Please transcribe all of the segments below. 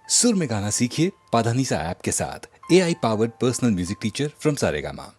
सुर में गाना सीखिए पाधानीसा ऐप के साथ। AI powered personal music teacher from Saregama.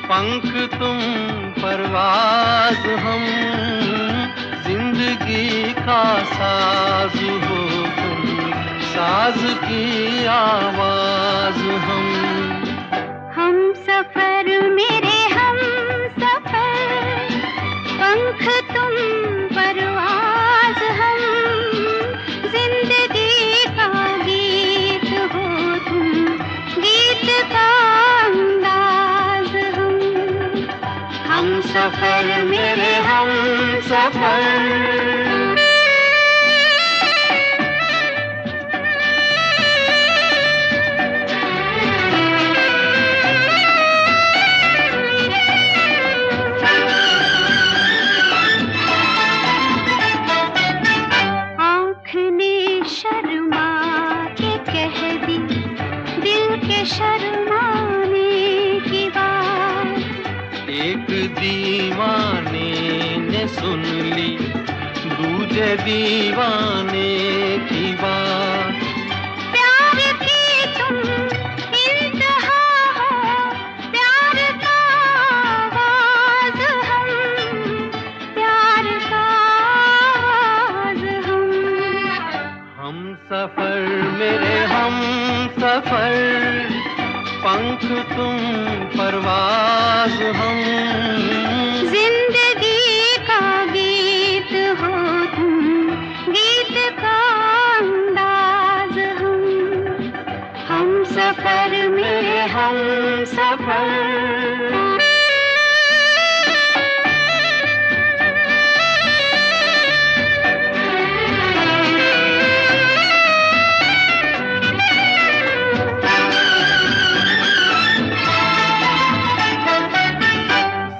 पंख तुम परवाज़ हम, जिंदगी का साज हो तुम, साज की आवाज हम सफर मेरे हम सफर, पंख तुम परवाज़ हम, जिंदगी का गीत हो तुम, गीत का अंदाज हम सफर मेरे हम सफर। शर्माने की बात। एक दीवाने ने सुन ली दूजे दीवाने की बात। प्यार की तुम इंतहा हो, प्यार का आवाज हम, प्यार का आवाज हम सफर मेरे हम सफर, पंख तुम परवाज हम। जिंदगी का गीत हो तुम, गीत का अंदाज हम सफर मेरे हम सफर।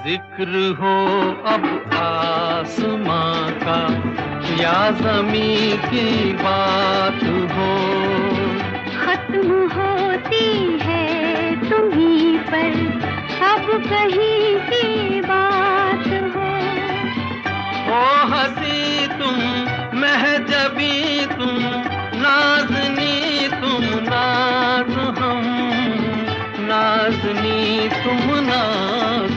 जिक्र हो अब आसमां का या ज़मीं की बात हो, खत्म होती है तुम्हीं पर अब कहीं की बात हो। ओ हंसी तुम महजबी तुम, नाज़नी तुम नाज हम, नाज़नी तुम नाज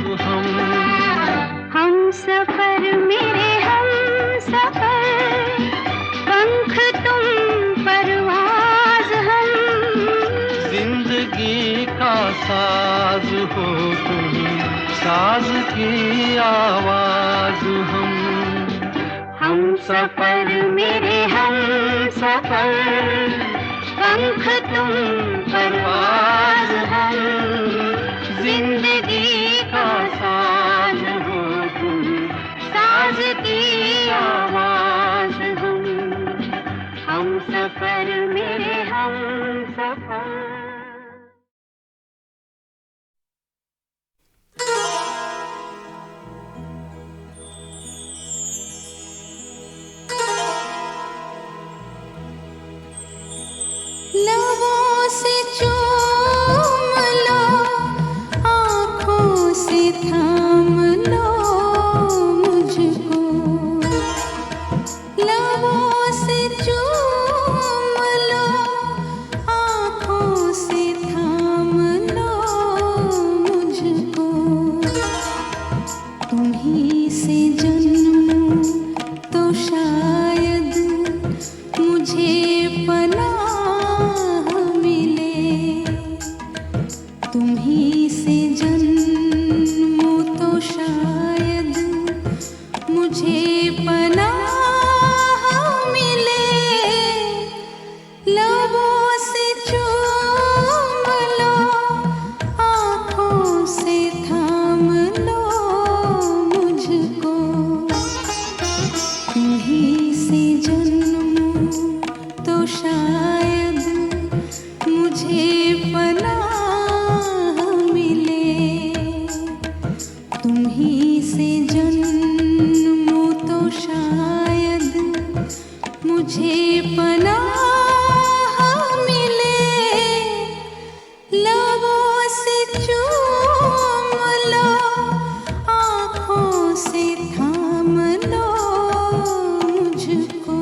हम सफर मेरे हम सफर, पंख तुम परवाज हम। जिंदगी का साज हो तुम, साज की आवाज हम सफर मेरे हम सफर, पंख तुम परवाज हम। जिंदगी का साज हो तुम, साज की आवाज हम सफर मेरे हम सफर। लबों से चूम लो, आँखों से थाम लो मुझको। लबों से चूम लो, आँखों से थाम लो मुझको। तुम्हीं से जन्मूं तो शायद मुझे पनाह मिले। तुम्हीं से जन्मूं तो शायद मुझे पनाह मिले। लबों से चूम लो, आँखों से थाम लो मुझको। तुम्हीं से जन्मूं तो शायद मुझे पनाह मिले। तुम्हीं से जन्मूं तो शायद मुझे पनाह मिले। लबों से चूम लो, आँखों से थाम लो मुझको।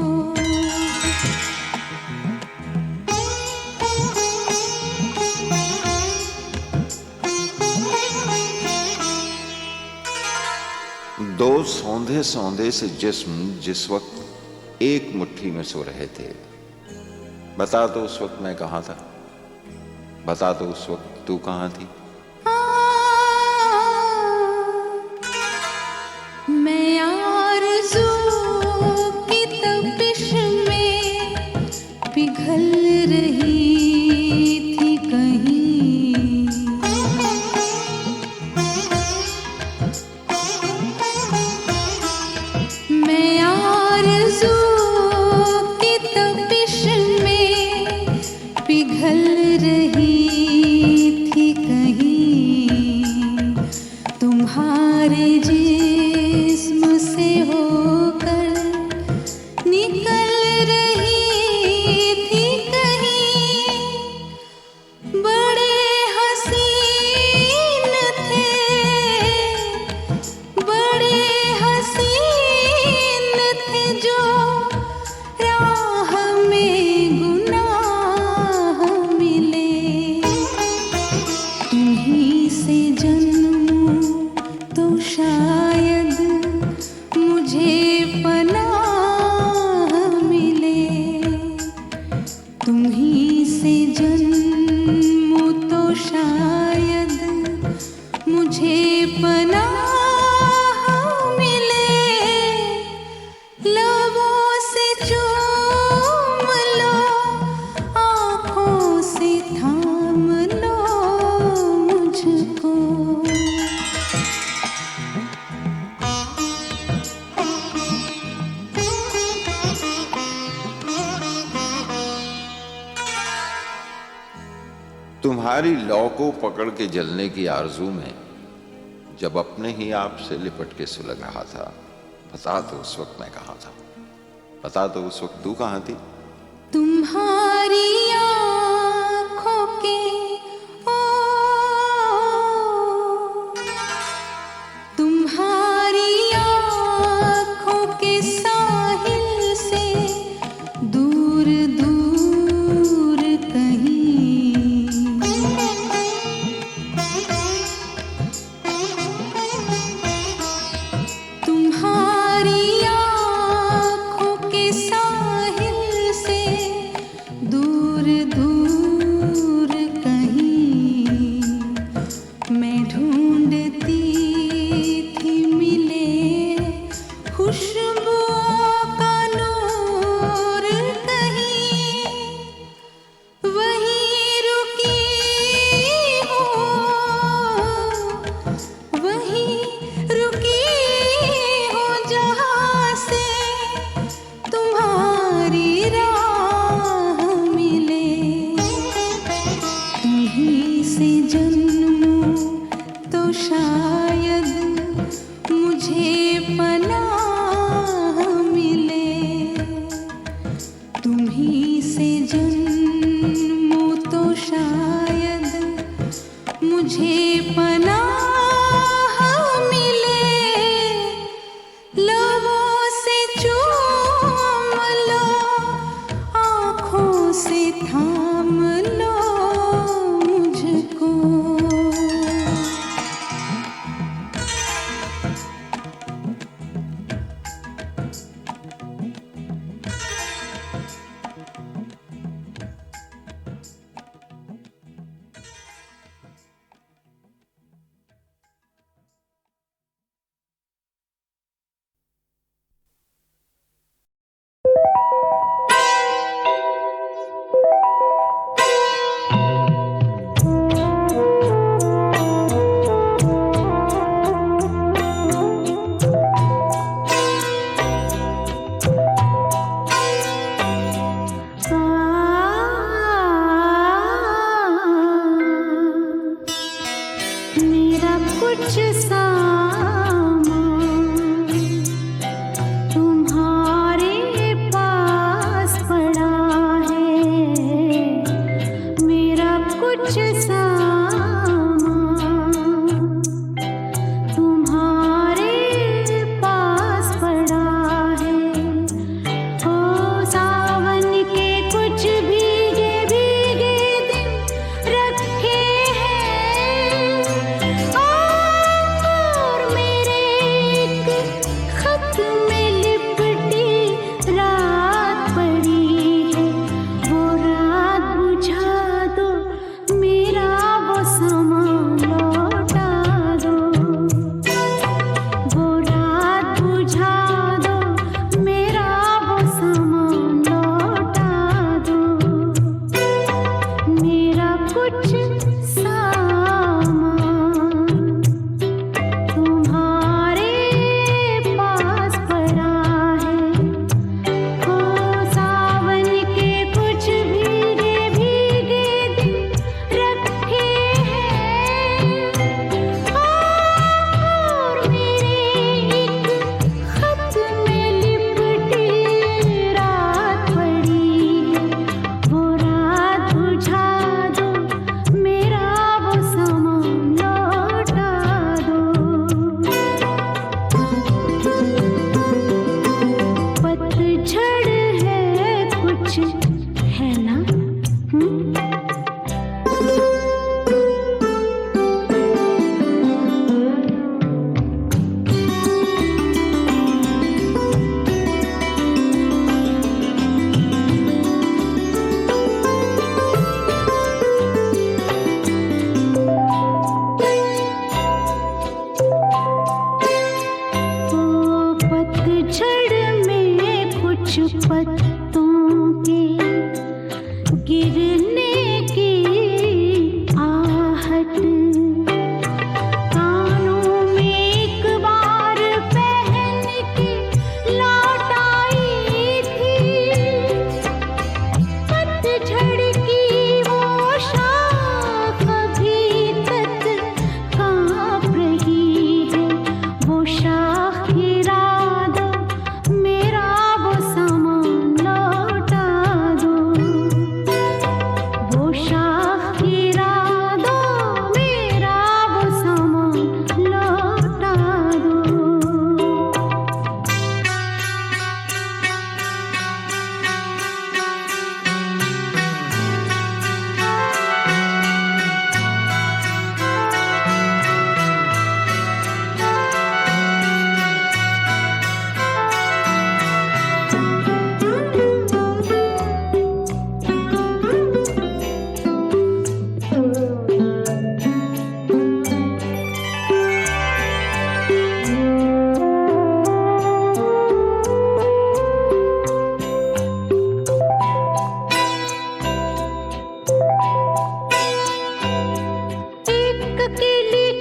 दो सौंधे सौंधे से जिस्म जिस वक्त एक मुट्ठी में सो रहे थे, बता दो उस वक्त मैं कहाँ था, बता दो उस वक्त तू कहाँ थी। मैं आरज़ू की तपिश में पिघल रही थी कहीं। मैं आरज़ू की तपिश में पिघल रही थी कहीं। तुम्हारे जिस्म से होकर निकल रही थी कहीं। बड़े तुम्हारी लौ को पकड़ के जलने की आरजू में जब अपने ही आप से लिपट के सुलग रहा था, बता दो उस वक्त मैं कहाँ था, बता दो उस वक्त तू कहाँ थी। तुम्हारी आँखों के तुम्हारी आँखों के साहिल से दूर दूर कहीं, तुम्हारी आँखों के साहिल से दूर दूर कहीं मैं ढूंढती थी मिले खुशबुओं का नूर कहीं, वहीं रुकी हो, वहीं रुकी हो जहाँ से तुम्हारी राह मिले, कहीं से जन्मूं तो शायद मुझे पनाह मिले, तुम्हीं से जन्मूं तो शायद मुझे पनाह मिले, लबों से चूम लो, आँखों से थाम लो मुझको। मेरा कुछ सामान तुम्हारे पास पड़ा है, मेरा कुछ सामान तुम्हारे पास पड़ा है, ओ सावन के कुछ भीगे भीगे दिन रखे हैं, और मेरे एक खत में लिपटी रात पड़ी है, वो रात बुझा दो, मेरा वो सामान लौटा दो, वो रात बुझा दो, मेरा वो सामान लौटा दो, मेरा कुछ सामान तुम्हारे पास पड़ा है, ओ सावन के कुछ भीगे भीगे दिन रखे हैं, और मेरे एक खत में लिपटी रात पड़ी है, वो रात बुझा दो, मेरा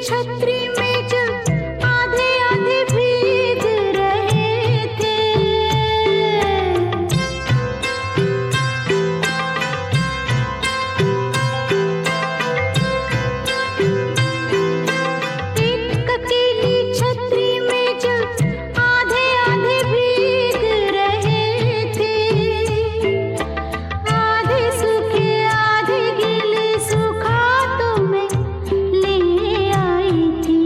छतरी में जब आधे आधे भीग रहे थे, एक अकेली छतरी में जब आधे आधे भीग रहे थे, आधे सूखे आधे गीले सूखा तो मैं ले आई थी।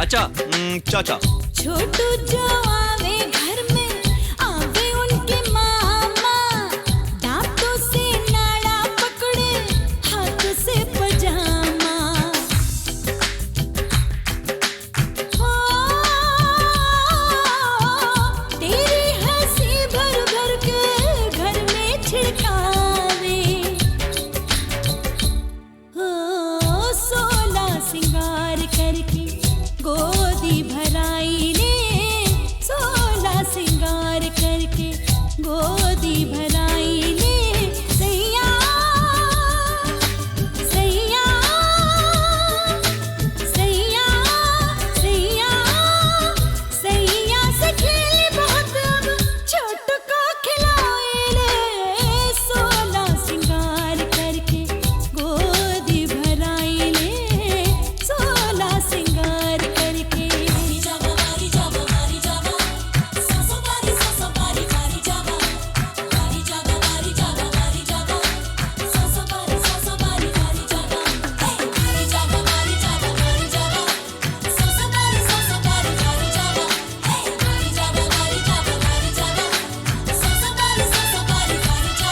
चाचा चाचा। छोटू जो आवे घर में आवे उनके मामा, दांतों से नाड़ा पकड़े हाथ से पजामा। हो तेरी हंसी भर भर के घर में छिड़कावे। हो 16 सिंगार करके गोदी भराई ने, 16 सिंगार करके गोदी भराई ने। सैया सैया सैया सैया सैया से खेली बहुत अब छोटू को खिलाए रे। 16 सिंगार करके गोदी भराई ने, 16 सिंगार करके। जावा बारी जावा बारी जावा, सासो बारी बारी जावा। बारी जावा बारी जावा बारी जावा, सासो बारी बारी जावा। बारी जावा बारी जावा बारी जावा, सासो बारी बारी जावा। बारी जावा बारी जावा बारी जावा, सासो बारी बारी जावा। बारी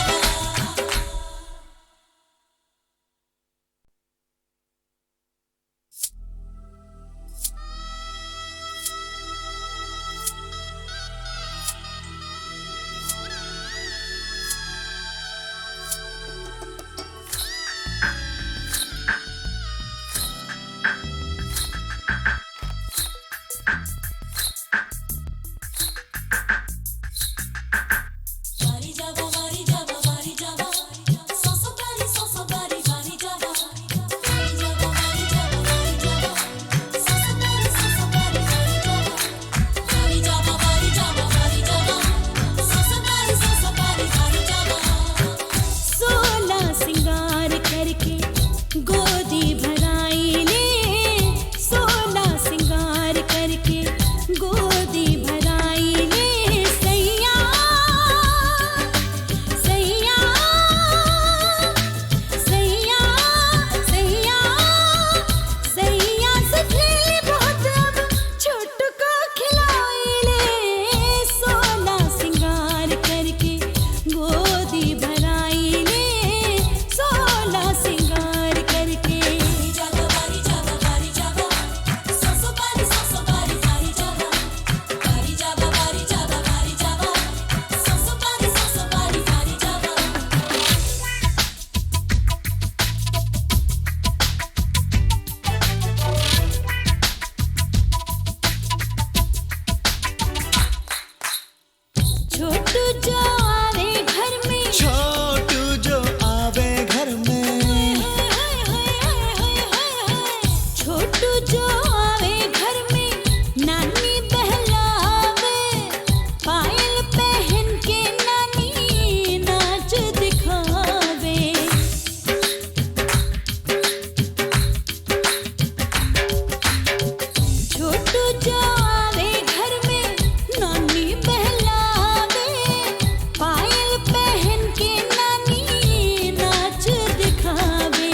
जावा बारी जावा बारी जावा, सासो बारी बारी जावा। बारी जावा बारी जावा बारी जावा, सासो बारी बारी जावा। बारी जावा बारी जावा बारी जावा, सासो बारी बारी जावा। 16 सिंगार करके गोदी भराई ने, 16 सिंगार करके गोदी भराई ने। सैया सैया सैया सैया सैया से खेली बहुत अब छोटू को खिलाए ले। 16 सिंगार करके गोदी भराई ने, 16 सिंगार करके। जावा बारी जावा बारी जावा, सासो बारी बारी जावा। बारी जावा बारी जावा बारी जावा, सासो बारी बारी जावा। छोटू जो आवे घर में, छोटू जो आवे घर में, छोटू जो आवे घर में नानी बहलावे। पायल पहन के नानी नाच दिखावे। छोटू जो आवे घर में नानी बहलावे। पायल पहन के नानी नाच दिखावे।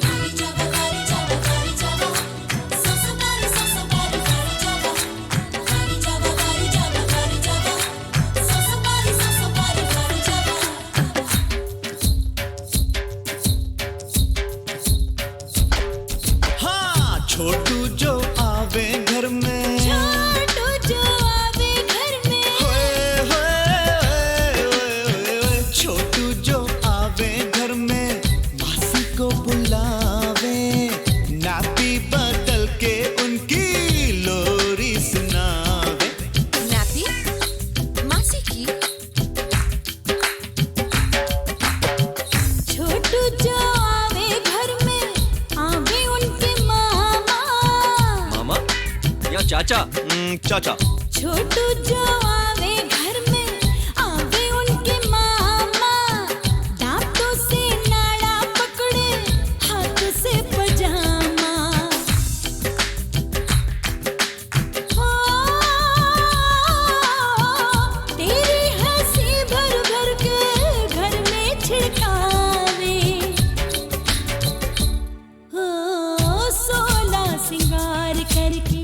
बारी जावा बारी जावा बारी जावा, सासो बारी जावा। बारी जावा बारी जावा बारी जावा, सासो बारी जावा। हाँ छोटू जो आवे घर में, छोटू जो आवे घर में, होए होए होए होए, छोटू जो आवे घर में मासी को बुलावे, नापी बदल के उनकी लोरी सुनावे। नाती मासी की। छोटू जो आवे घर में आवे उनके मामा, मामा या चाचा चाचा। छोटू जो आवे घर में आवे उनके मामा, दांतों से नाड़ा पकड़े हाथ से पजामा। हो तेरी हंसी भर भर के घर में छिड़कावे। हो 16 सिंगार करके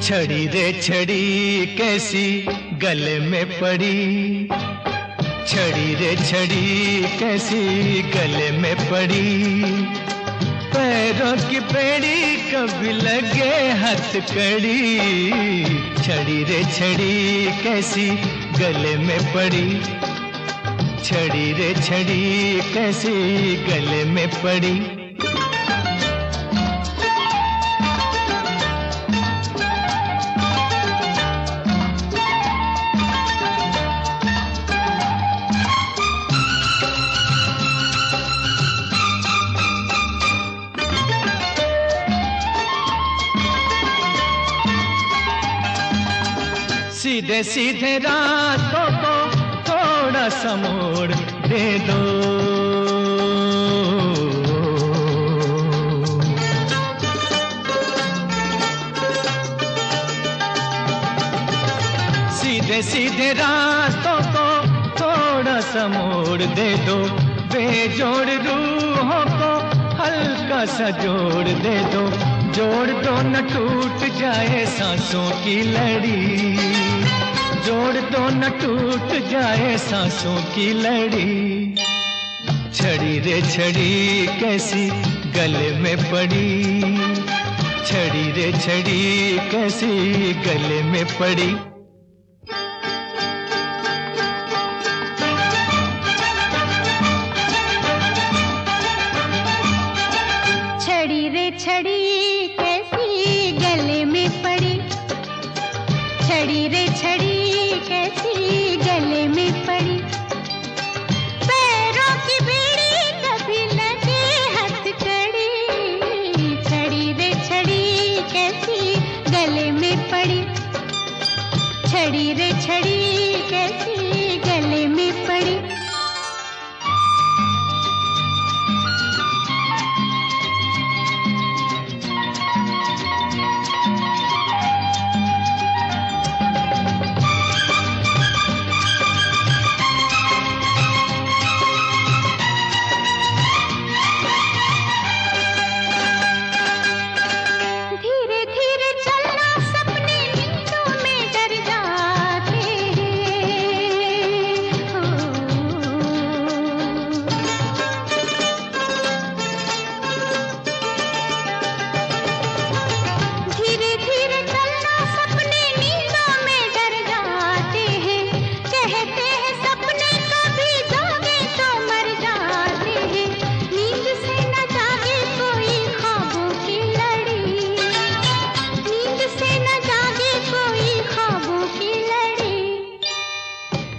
छड़ी रे छड़ी कैसी गले में पड़ी, छड़ी रे छड़ी कैसी गले में पड़ी, पैरों की बेड़ी कभी लगे हथकड़ी, छड़ी रे छड़ी कैसी गले में पड़ी, छड़ी रे छड़ी कैसी गले में पड़ी। सीधे सीधे रातों को थोड़ा सा मोड़ दे दो, सीधे सीधे रातों को थोड़ा सा मोड़ दे दो, बेजोड़ रूहों को हल्का सा जोड़ दे दो, जोड़ दो न टूट जाए सांसों की लड़ी, जोड़ दो न टूट जाए सांसों की लड़ी, छड़ी रे छड़ी कैसी गले में पड़ी, छड़ी रे छड़ी कैसी गले में पड़ी। छड़ी रे छड़ी कैसी गले में पड़ी, छड़ी रे छड़ी कैसी गले में पड़ी, पैरों की बेड़ी कभी लगे हथकड़ी, छड़ी रे छड़ी कैसी गले में पड़ी, छड़ी रे छड़ी कैसी गले में पड़ी।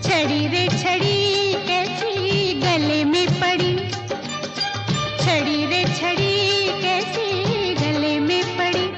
छड़ी रे छड़ी कैसी गले में पड़ी, छड़ी रे छड़ी कैसी गले में पड़ी।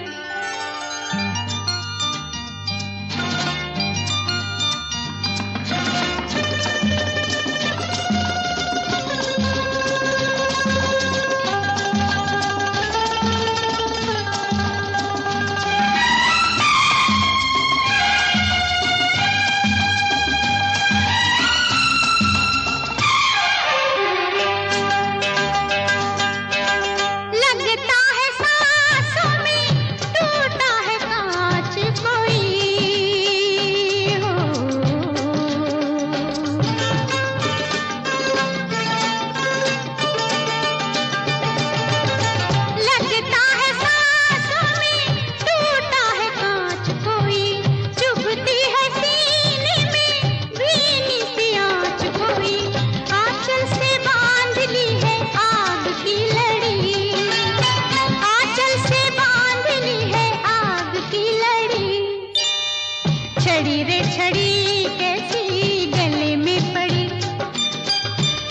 छड़ी रे छड़ी कैसी गले में पड़ी,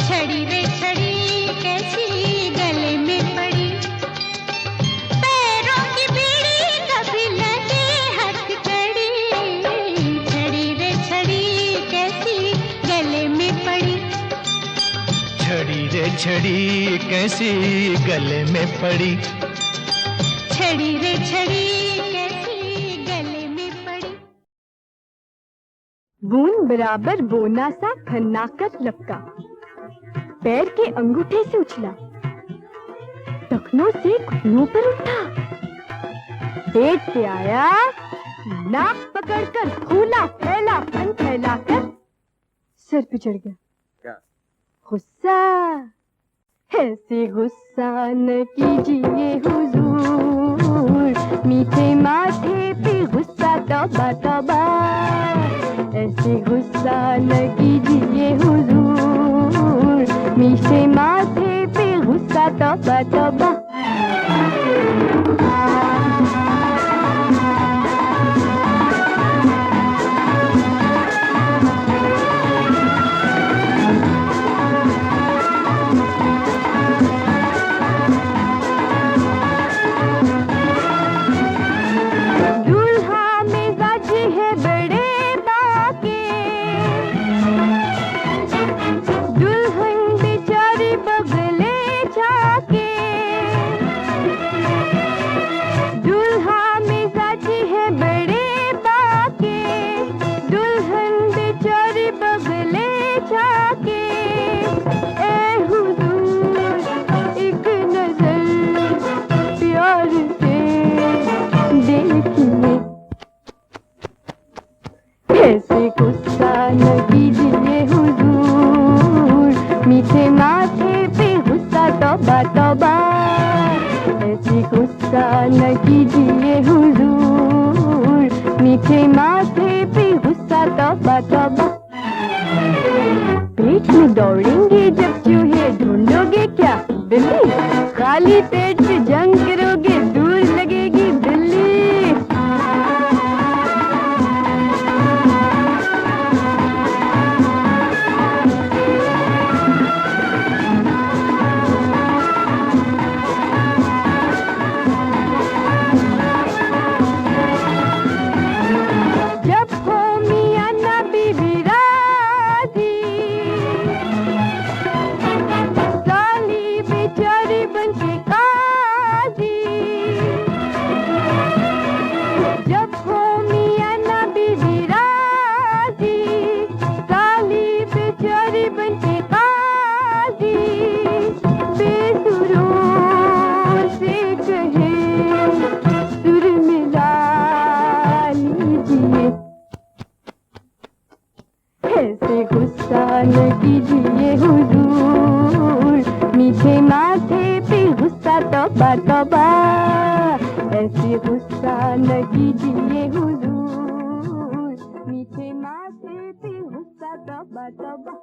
छड़ी रे छड़ी कैसी गले में पड़ी, पैरों की बेड़ी कभी लगे हथकड़ी, छड़ी रे छड़ी कैसी गले में पड़ी, छड़ी रे छड़ी कैसी गले में पड़ी, छड़ी रे छड़ी कैसी गले में पड़ी। बूंद बराबर बोना सा खन्नाकर लपका, पैर के अंगूठे से उछला, टखनों से घुटनों पर उठा, पेट से आया नाक पकड़कर फूला फैला फन फैलाकर सर पे चढ़ गया। क्या? गुस्सा। ऐसे गुस्सा न कीजिए हुजूर, मीठे माथे पे गुस्सा तौबा तौबा। ऐसे गुस्सा न कीजिए हुजूर, मीठे माथे पे गुस्सा तौबा तौबा। ऐसे गुस्सा न कीजिए हुजूर, मीठे माथे पे गुस्सा तौबा तौबा। ऐसे गुस्सा न कीजिए हुजूर, मीठे माथे पे गुस्सा तौबा तौबा। पेट में दौड़ेंगे जब चूहे, ढूंढोगे क्या बिल्ली? खाली पेट पे जंग करोगे, दूर लगेगी बिल्ली। ऐसे गुस्सा न कीजिए हुजूर, मीठे माथे पे गुस्सा तौबा तौबा। ऐसे गुस्सा न कीजिए हुजूर, मीठे माथे पे गुस्सा तौबा तौबा।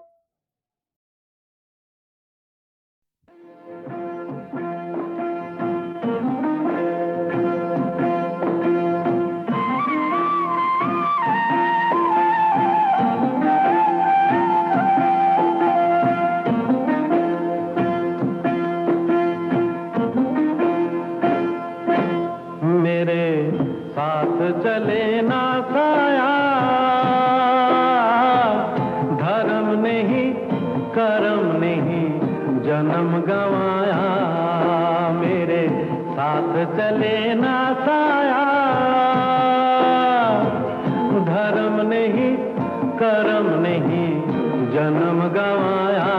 चले ना साया, धर्म नहीं करम नहीं जन्म गवाया। मेरे साथ चले ना साया, धर्म नहीं करम नहीं जन्म गवाया।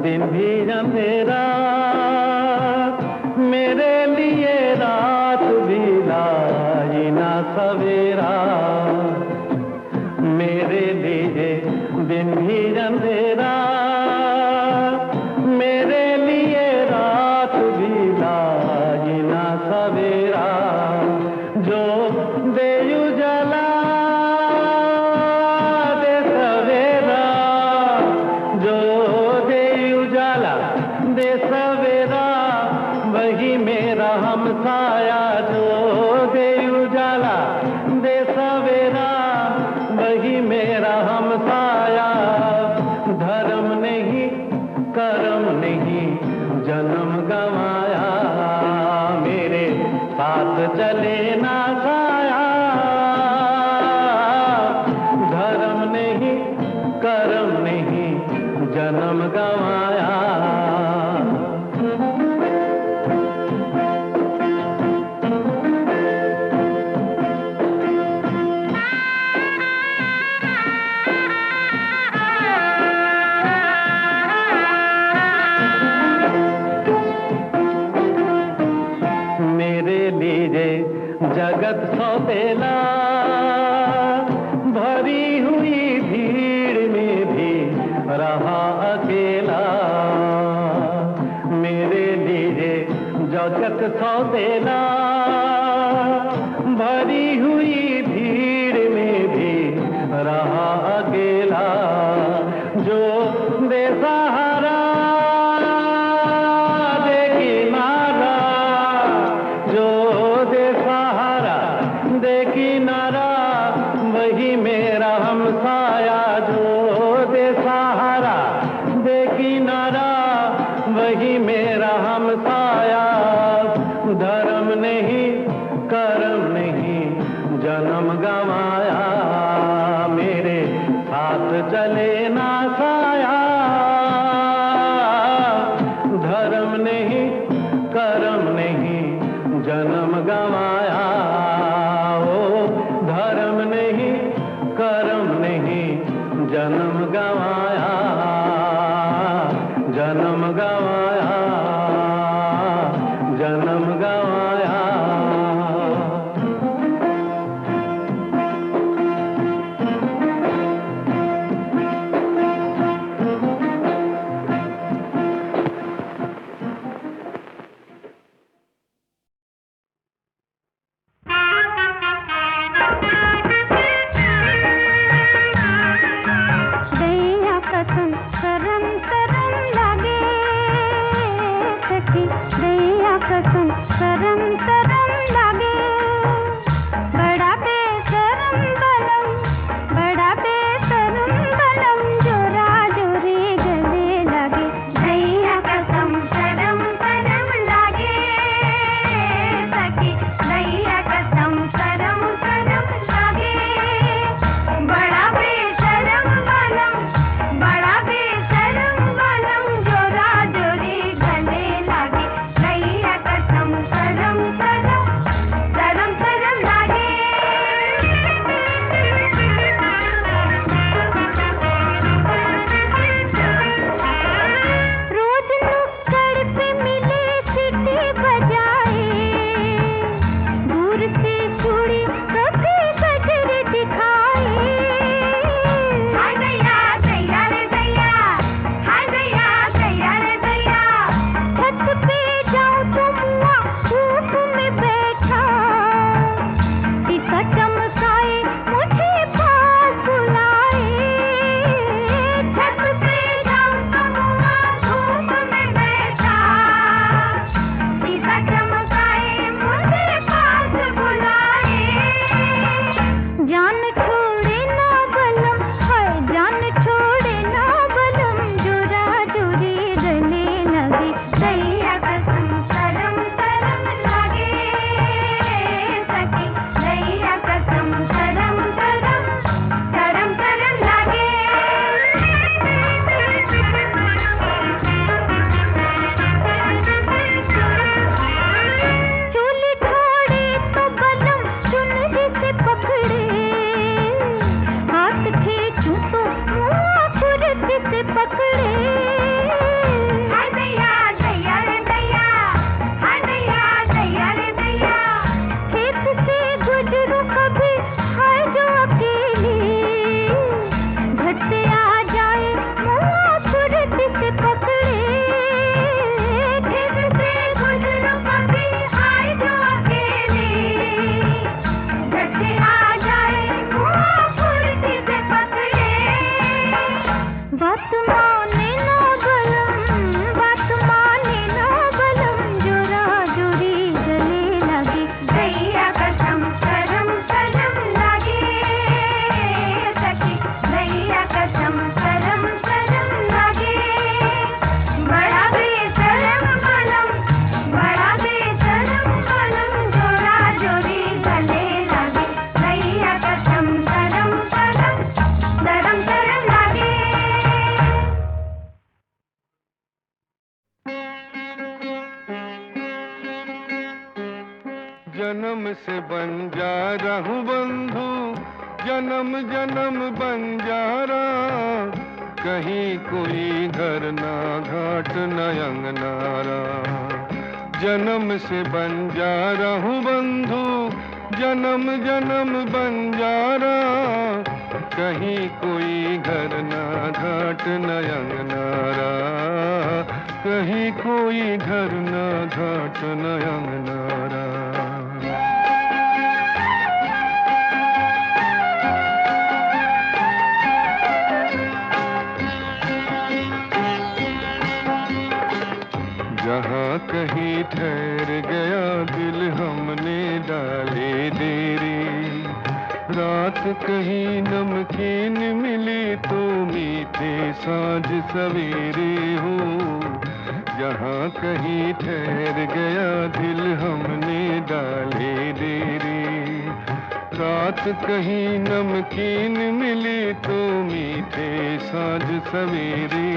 दिन भी अंधेरा, मेरे लिए रात भी लाई ना सवेरा। मेरे लिए दिन भी अंधेरा, मेरे लिए रात भी लाई ना सवेरा। जो दे उजाला दे सवेरा, जो दे सवेरा, वही मेरा हमसाया। जो दे उजाला दे सवेरा, वही मेरा हमसाया। धर्म नहीं करम नहीं जन्म गवाया। मेरे साथ चले ना साया, धर्म नहीं करम नहीं जन्म लीजे जगत सौतेला, भरी हुई भीड़ में भी रहा अकेला। मेरे लीजे जगत सौतेला, भरी हुई भीड़ में भी रहा अकेला। जो बेसहारा दे किनारा, जो बेसहारा दे किनारा, वही मेरा हमसाया। जो बेसहारा दे किनारा, वही मेरा हमसाया। धर्म नहीं कर्म नहीं जन्म गंवाया, मेरे साथ चले ना साया। धर्म नहीं कर्म नहीं जन्म गंवाया। ओ धर्म नहीं कर्म नहीं जन्म गंवाया, जन्म गंवाया, जन्म गंवाया। दैया कसम करम करम लागे सखी, दैया कसम करम करम लागे। बड़ा बेशरम बलम, बड़ा बेशरम बलम, जोरा जोरी गले लगे। दैया कसम करम करम लागे सखी, दैया कसम करम करम लागे। बड़ा बेशरम बलम, बड़ा बेशरम बलम, जोरा जोरी गले लागे। दैया कसम करम करम करम करम लागे। रोज नुक्कड़ पे मिले सीटी बजाए, दूर से चूड़ी कभी गजरे दिखाए। हाय दैया दैया रे दैया, हाय दैया दैया रे दैया। छत पे जाऊं तो मुआ धूप में बैठा, शीशा चमकाए मुझे पास बुलाए। छत पे जाऊं तो मुआ धूप में बैठा, शीशा चमकाए मुझे पास बुलाए। जान छोड़े ना बलम, हाय जान छोड़े ना बलम, जोरा जोरी गले लगे। दैया कसम करम करम लागे सखी, दैया कसम करम करम करम करम लागे। चोली छोड़े तो बलम चुनरी से पकड़े, हाथ खींचूं तो मुआ फुर्ती से पकड़े। हाय दैया दैया रे दैया, हाय दैया दैया रे दैया। खेत से गुजरूं कभी हाय जो अकेली, झट से आ जाए मुआ फुर्ती से पकड़े। खेत से गुजरूं कभी हाय जो अकेली, झट से आ जाए मुआ फुर्ती से पकड़े। बात माने ना बलम, बात माने ना बलम, जोरा जोरी गले लगे। दैया कसम करम करम लागे सखी, दैया कसम करम करम लागे। बड़ा बेशरम बलम, बड़ा बेशरम बलम, जोरा जोरी गले लगे। दैया कसम करम करम करम करम लागे। जन्म से बंजारा हूँ बंधु, जन्म जन्म बंजारा। कहीं कोई घर ना घाट न अंगनारा, जन्म से बंजारा हूँ बंधु, जन्म जन्म बंजारा। कहीं कोई घर ना घाट न अंगनारा, कहीं कोई घर ना घाट न अंगनारा। जहाँ कहीं ठहर गया दिल हमने डाले देरी, रात कहीं नमकीन मिली तो मीठे साँझ सवेरे हो। जहाँ कहीं ठहर गया दिल हमने डाले देरी, रात कहीं नमकीन मिली तो मीठे साँझ सवेरे।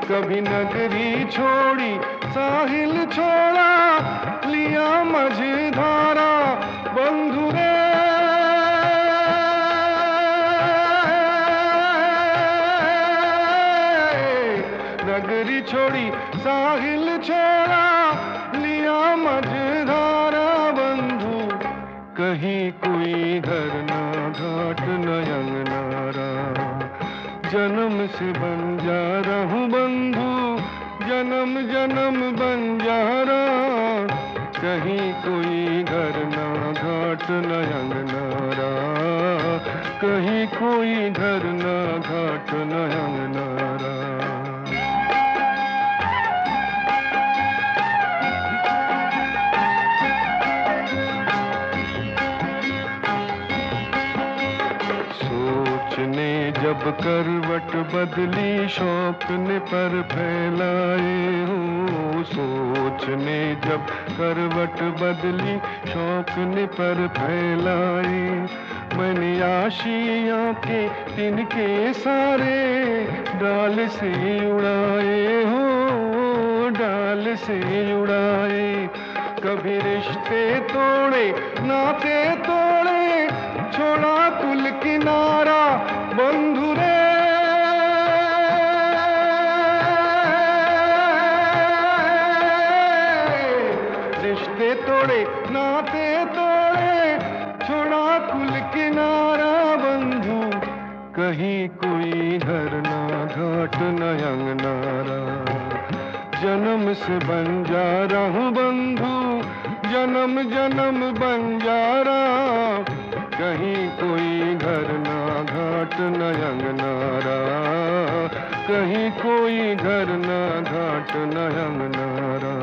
कभी नगरी छोड़ी साहिल छोड़ा, लिया मझधारा बंधु रे। नगरी छोड़ी साहिल छोड़ा, लिया मझधारा बंधु। कहीं कोई घर ना घाट न अंगनारा, जन्म से बंजारा हूँ बंधु, जन्म जन्म बंजारा। कहीं कोई घर ना घाट न अंगनारा, कहीं कोई घर ना घाट न अंगनारा। सोचने जब करवट बदली शौक ने पर फैलाए हो, सोचने जब करवट बदली शौक ने पर फैलाए। मैंने आशियाँ के तिनके सारे डाल से उड़ाए हो, डाल से उड़ाए। कभी रिश्ते तोड़े नाते तोड़े, छोड़ा कुल किनारा बंधु रे। रिश्ते तोड़े नाते तोड़े, छोड़ा कुल किनारा बंधु। कहीं कोई घर ना घाट न अंगनारा, जन्म से बंजारा हूँ बंधु, जन्म जन्म बंजारा। कहीं कोई घर ना घाट न अंगनारा, कहीं कोई घर ना घाट न अंगनारा।